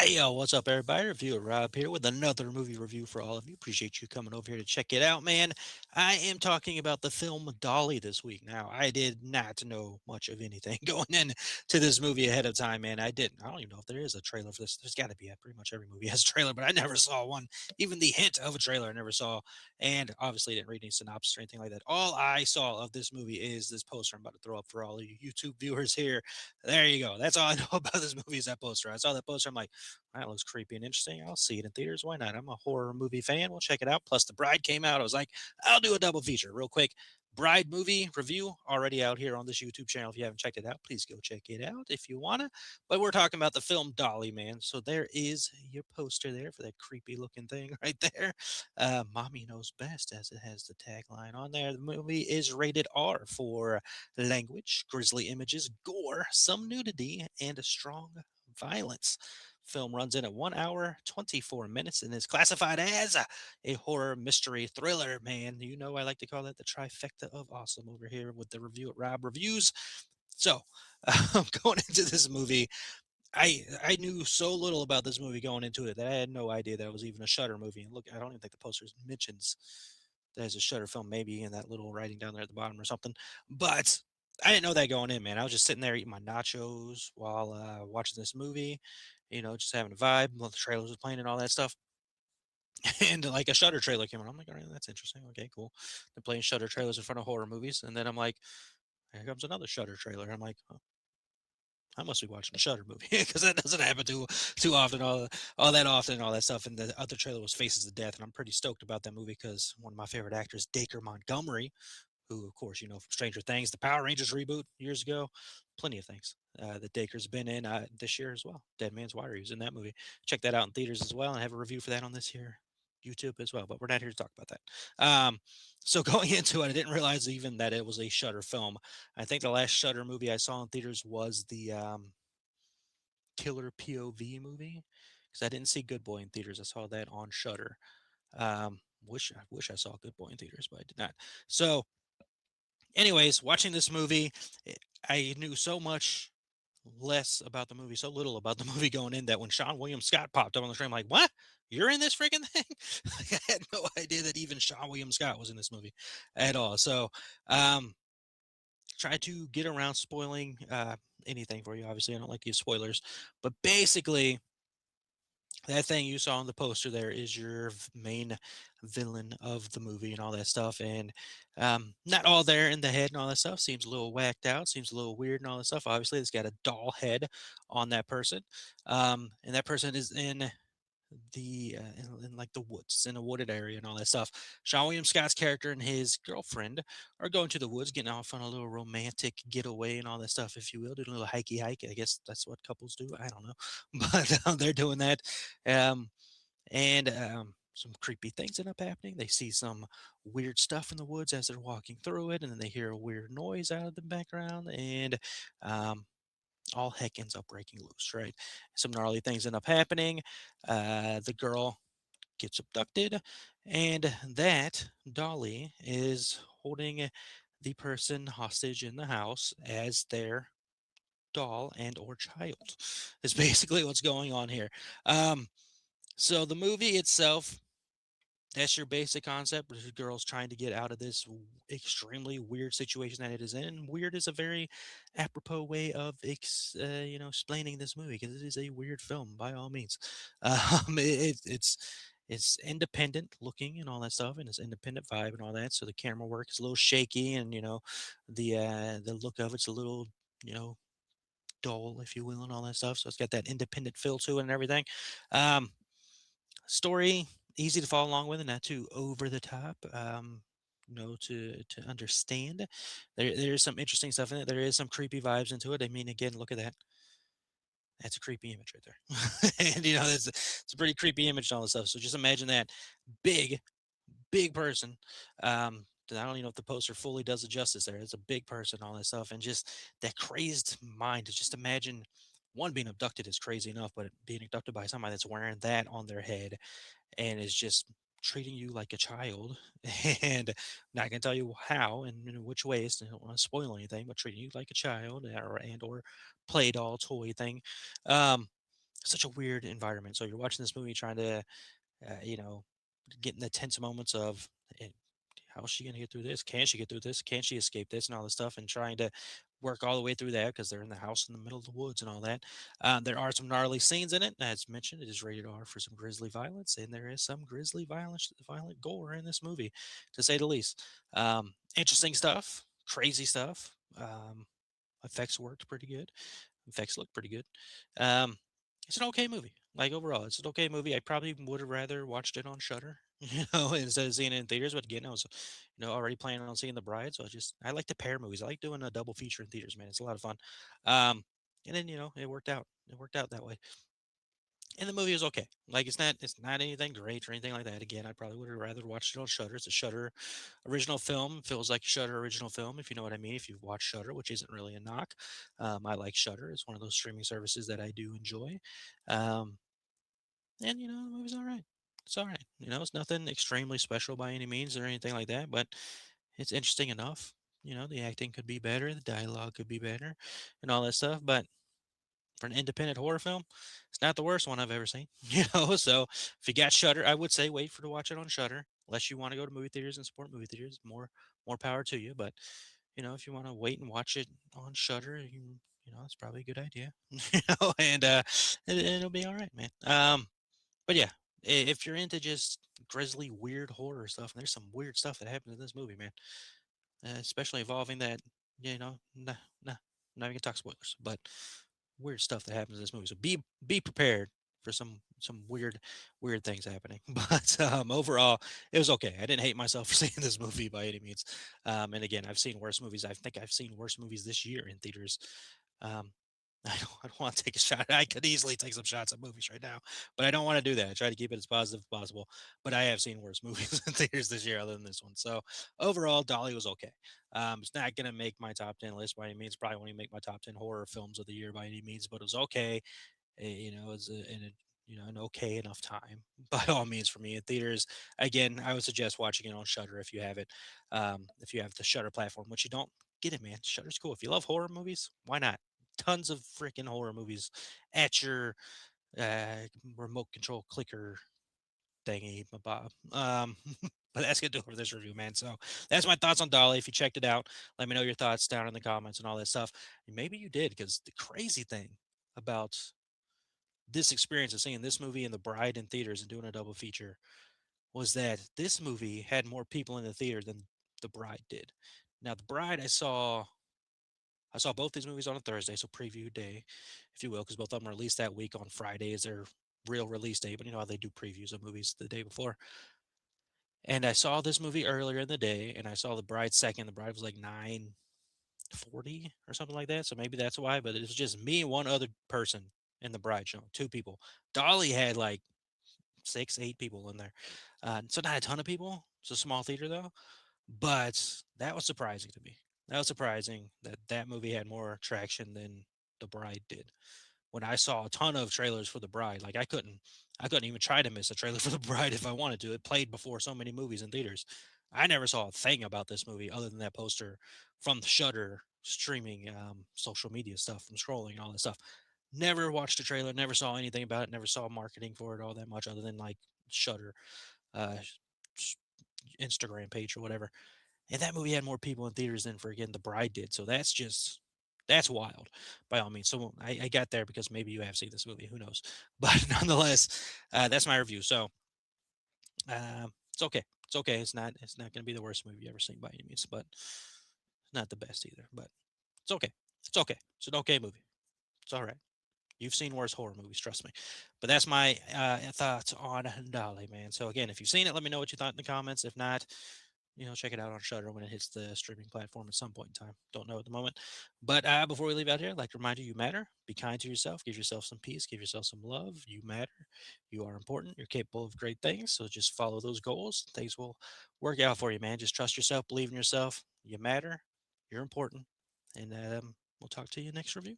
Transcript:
Hey, yo, what's up, everybody? Reviewer Rob here with another movie review for all of you. Appreciate you coming over here to check it out, man. I am talking about the film Dolly this week. Now, I did not know much of anything going into this movie ahead of time, man. I didn't. I don't even know if there is a trailer for this. There's got to be. Pretty much every movie has a trailer, but I never saw one. Even the hint of a trailer, I never saw. And obviously, didn't read any synopsis or anything like that. All I saw of this movie is this poster I'm about to throw up for all of you YouTube viewers here. There you go. That's all I know about this movie is that poster. I saw that poster. I'm like, that looks creepy and interesting. I'll see it in theaters. Why not? I'm a horror movie fan. We'll check it out. Plus, The Bride came out. I was like, I'll do a double feature real quick. Bride movie review already out here on this YouTube channel. If you haven't checked it out, please go check it out if you wanna. But we're talking about the film Dolly, man. So there is your poster there for that creepy looking thing right there. Mommy knows best, as it has the tagline on there. The movie is rated R for language, grisly images, gore, some nudity, and a strong violence. Film runs in at 1 hour, 24 minutes, and is classified as a horror mystery thriller. Man, you know I like to call that the trifecta of awesome over here with the review at Rob Reviews. So, going into this movie, I knew so little about this movie going into it that I had no idea that it was even a Shutter movie. And look, I don't even think the poster mentions that it's a Shutter film, maybe in that little writing down there at the bottom or something. But I didn't know that going in, man. I was just sitting there eating my nachos while watching this movie, just having a vibe while the trailers was playing and all that stuff. And like a Shutter trailer came on. I'm like, all right, that's interesting. Okay, cool. They're playing Shutter trailers in front of horror movies. And then I'm like, here comes another Shutter trailer. I'm like, oh, I must be watching a Shutter movie because that doesn't happen too often, all that often, and all that stuff. And the other trailer was Faces of Death, and I'm pretty stoked about that movie because one of my favorite actors, Dacre Montgomery, who of course you know from Stranger Things, the Power Rangers reboot years ago, plenty of things that Dacre's been in this year as well. Dead Man's Wire, he was in that movie. Check that out in theaters as well, and have a review for that on this here YouTube as well. But we're not here to talk about that. So going into it, I didn't realize even that it was a Shutter film. I think the last Shutter movie I saw in theaters was the Killer POV movie because I didn't see Good Boy in theaters. I saw that on Shutter. I wish I saw Good Boy in theaters, but I did not. So, anyways, watching this movie, I knew so much less about the movie, so little about the movie going in that when Sean William Scott popped up on the screen, I'm like, what? You're in this freaking thing? Like, I had no idea that even Sean William Scott was in this movie at all. So, um, try to get around spoiling anything for you. Obviously, I don't like to give spoilers, but basically, that thing you saw on the poster there is your main villain of the movie and all that stuff. And not all there in the head and all that stuff. Seems a little whacked out. Seems a little weird and all that stuff. Obviously, it's got a doll head on that person, and that person is in in like the woods, in a wooded area and all that stuff. Sean William Scott's character and his girlfriend are going to the woods, getting off on a little romantic getaway and all that stuff, if you will, doing a little hikey hike. I guess that's what couples do. I don't know, but they're doing that, um, and some creepy things end up happening. They see some weird stuff in the woods as they're walking through it, and then they hear a weird noise out of the background, and um, all heck ends up breaking loose, right? Some gnarly things end up happening. The girl gets abducted, and that Dolly is holding the person hostage in the house as their doll and or child is basically what's going on here. um so the movie itself, that's your basic concept. The girl's trying to get out of this extremely weird situation that it is in. And weird is a very apropos way of explaining this movie because it is a weird film by all means. It's independent looking and all that stuff, and it's independent vibe and all that. So the camera work is a little shaky, and the look of it's a little you know dull, if you will, and all that stuff. So it's got that independent feel to it and everything. Um, Story easy to follow along with and not too over the top. To understand. There's some interesting stuff in it. There is some creepy vibes into it. I mean, again, look at that. That's a creepy image right there. And it's a pretty creepy image and all this stuff. So just imagine that big, big person. I don't even know if the poster fully does it justice there. It's a big person, all that stuff, and just that crazed mind to just imagine one being abducted is crazy enough, but being abducted by somebody that's wearing that on their head and is just treating you like a child and not going to tell you how and in which ways. I don't want to spoil anything, but treating you like a child or play doll toy thing. um such a weird environment. So you're watching this movie trying to, you know, get in the tense moments of, eh, how is she going to get through this? Can she get through this? Can she escape this and all this stuff? And trying to work all the way through that because they're in the house in the middle of the woods and all that. There are some gnarly scenes in it. As mentioned, it is rated R for some grisly violence, and there is some grisly violence, violent gore in this movie, to say the least. Interesting stuff, crazy stuff. Effects worked pretty good. Effects look pretty good. Um, it's an okay movie. Like overall, it's an okay movie. I probably would have rather watched it on Shutter, instead of seeing it in theaters. But again, I was, already planning on seeing The Bride, so I like to pair movies. I like doing a double feature in theaters, man. It's a lot of fun. Um, and then it worked out. It worked out that way. And the movie was okay. Like it's not anything great or anything like that. Again, I probably would have rather watched it on Shutter. It's a Shutter original film. Feels like a Shutter original film, if you know what I mean. If you've watched Shutter, which isn't really a knock. I like Shutter. It's one of those streaming services that I do enjoy. Um, and the movie's all right. It's all right. It's nothing extremely special by any means or anything like that, but it's interesting enough. The acting could be better, the dialogue could be better, and all that stuff. But for an independent horror film, it's not the worst one I've ever seen. So if you got Shutter, I would say wait for to watch it on Shutter, unless you want to go to movie theaters and support movie theaters. More power to you. But if you want to wait and watch it on Shutter, it's probably a good idea. And it'll be all right, man. But yeah, if you're into just grisly, weird horror stuff, and there's some weird stuff that happens in this movie, man, especially involving that, nah, I'm not even gonna talk spoilers, but weird stuff that happens in this movie. So be prepared for some weird things happening. But overall, it was okay. I didn't hate myself for seeing this movie by any means. And again, I've seen worse movies. I think I've seen worse movies this year in theaters. Um, I don't want to take a shot. I could easily take some shots at movies right now, but I don't want to do that. I try to keep it as positive as possible. But I have seen worse movies in theaters this year other than this one. So overall, Dolly was okay. It's not going to make my top 10 list by any means. Probably won't even make my top 10 horror films of the year by any means, but it was okay. It's an okay enough time by all means for me in theaters. Again, I would suggest watching it on Shutter if you have it. If you have the Shutter platform, which you don't, get it, man. Shutter's cool. If you love horror movies, why not? Tons of freaking horror movies at your remote control clicker thingy, Bob. But that's gonna do it for this review, man. So that's my thoughts on Dolly. If you checked it out, let me know your thoughts down in the comments and all that stuff. And maybe you did, because the crazy thing about this experience of seeing this movie and The Bride in theaters and doing a double feature was that this movie had more people in the theater than The Bride did. Now, The Bride, I saw both these movies on a Thursday, so preview day, if you will, because both of them are released that week. On Friday is their real release day, but you know how they do previews of movies the day before. And I saw this movie earlier in the day, and I saw The Bride second. The Bride was like 9:40 or something like that, so maybe that's why. But it was just me and one other person in The Bride show, two people. Dolly had like 6, 8 people in there, so not a ton of people. It's a small theater though, but that was surprising to me. That was surprising that that movie had more traction than The Bride did. When I saw a ton of trailers for The Bride, like I couldn't even try to miss a trailer for The Bride if I wanted to. It played before so many movies in theaters. I never saw a thing about this movie other than that poster from the Shutter streaming social media stuff from scrolling and all that stuff. Never watched a trailer, never saw anything about it, never saw marketing for it all that much other than like Shutter uh, Instagram page or whatever. And that movie had more people in theaters than friggin' The Bride did. So that's wild by all means. So I got there because maybe you have seen this movie. Who knows? But nonetheless, that's my review. So it's okay. It's okay. It's not going to be the worst movie you ever seen by any means, but it's not the best either. But it's okay. It's okay. It's an okay movie. It's all right. You've seen worse horror movies, trust me. But that's my thoughts on Dolly, man. So again, if you've seen it, let me know what you thought in the comments. If not, check it out on Shutter when it hits the streaming platform at some point in time. Don't know at the moment. But before we leave out here, I'd like to remind you, you matter. Be kind to yourself. Give yourself some peace. Give yourself some love. You matter. You are important. You're capable of great things. So just follow those goals. Things will work out for you, man. Just trust yourself. Believe in yourself. You matter. You're important. And we'll talk to you next review.